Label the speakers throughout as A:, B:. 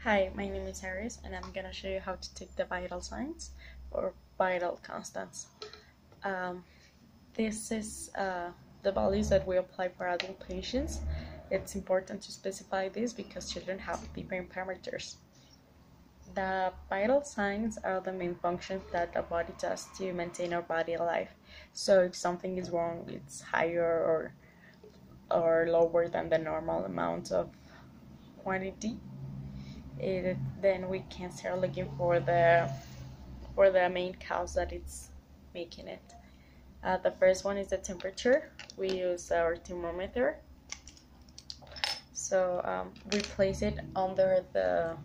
A: Hi, my name is Harris and I'm gonna show you how to take the vital signs or vital constants. This is the values that we apply for adult patients. It's important to specify this because children have different parameters. The vital signs are the main functions that the body does to maintain our body alive. So if something is wrong, it's higher or lower than the normal amount of quantity. Then we can start looking for the main cause that it's making it. The first one is the temperature. We use our thermometer. So we place it under the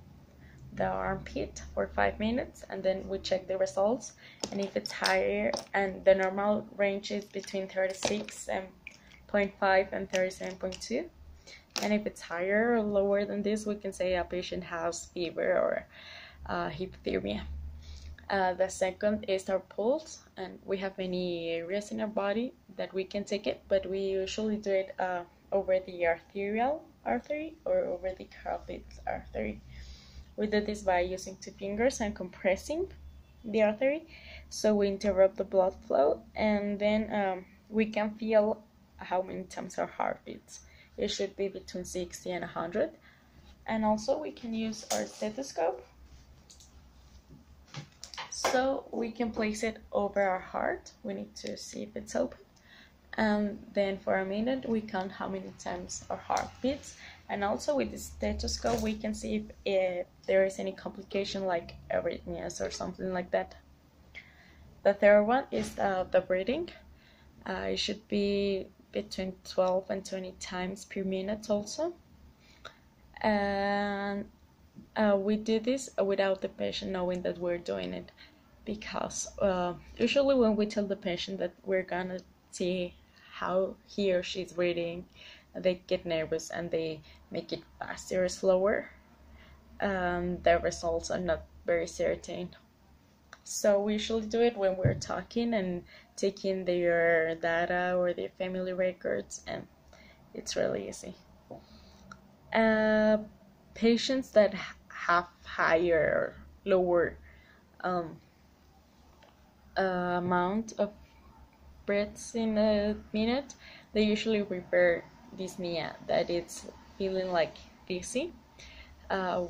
A: armpit for 5 minutes, and then we check the results. And if it's higher, and the normal range is between 36.5 and 37.2. And if it's higher or lower than this, we can say a patient has fever or hypothermia. The second is our pulse, and we have many areas in our body that we can take it, but we usually do it over the arterial artery or over the carotid artery. We do this by using 2 fingers and compressing the artery, so we interrupt the blood flow, and then we can feel how many times our heart beats. It should be between 60 and 100. And also we can use our stethoscope. So we can place it over our heart. We need to see if it's open. And then for a minute we count how many times our heart beats. And also with the stethoscope we can see if there is any complication like arrhythmias or something like that. The third one is the breathing. It should be between 12 and 20 times per minute also. And we do this without the patient knowing that we're doing it, because usually when we tell the patient that we're gonna see how he or she's breathing, they get nervous and they make it faster or slower. The results are not very certain. So we usually do it when we're talking and taking their data or their family records, and it's really easy. Patients that have higher or lower amount of breaths in a minute, they usually refer dyspnea, that it's feeling like dizzy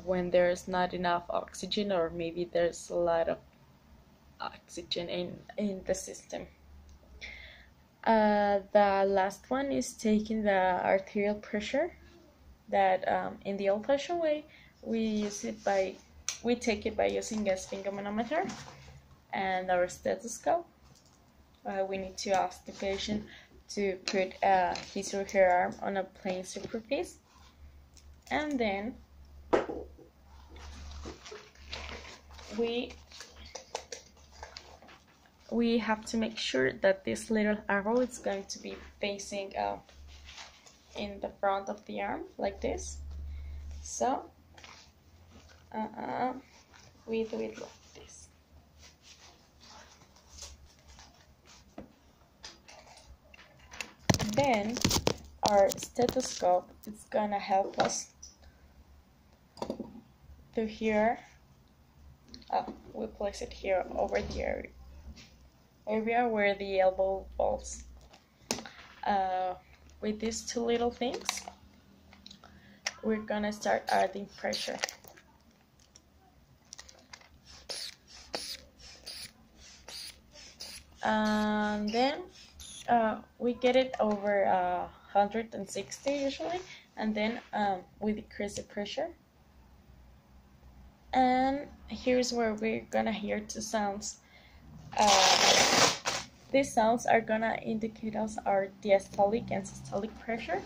A: when there's not enough oxygen, or maybe there's a lot of oxygen in the system. The last one is taking the arterial pressure, that in the old-fashioned way we take it by using a sphygmomanometer and our stethoscope. We need to ask the patient to put his or her arm on a plain surface, and then we have to make sure that this little arrow is going to be facing in the front of the arm, like this. So we do it like this. Then our stethoscope is gonna help us to hear. We place it here over the area where the elbow falls. With these 2 little things, we're gonna start adding pressure. And then we get it over 160 usually, and then we decrease the pressure. And here's where we're gonna hear 2 sounds. These sounds are gonna indicate us our diastolic and systolic pressure,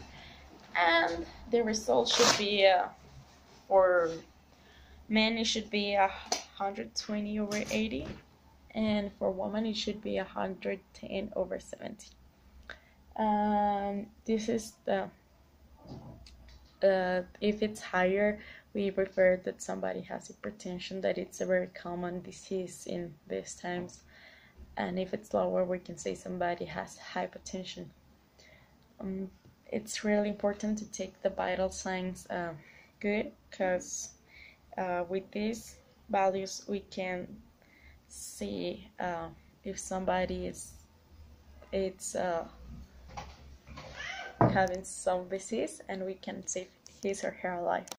A: and the result should be for men it should be 120/80, and for women it should be 110/70. This is the if it's higher, we refer that somebody has hypertension, that it's a very common disease in these times. And if it's lower, we can say somebody has hypertension. It's really important to take the vital signs good, because With these values we can see if somebody is having some disease, and we can save his or her life.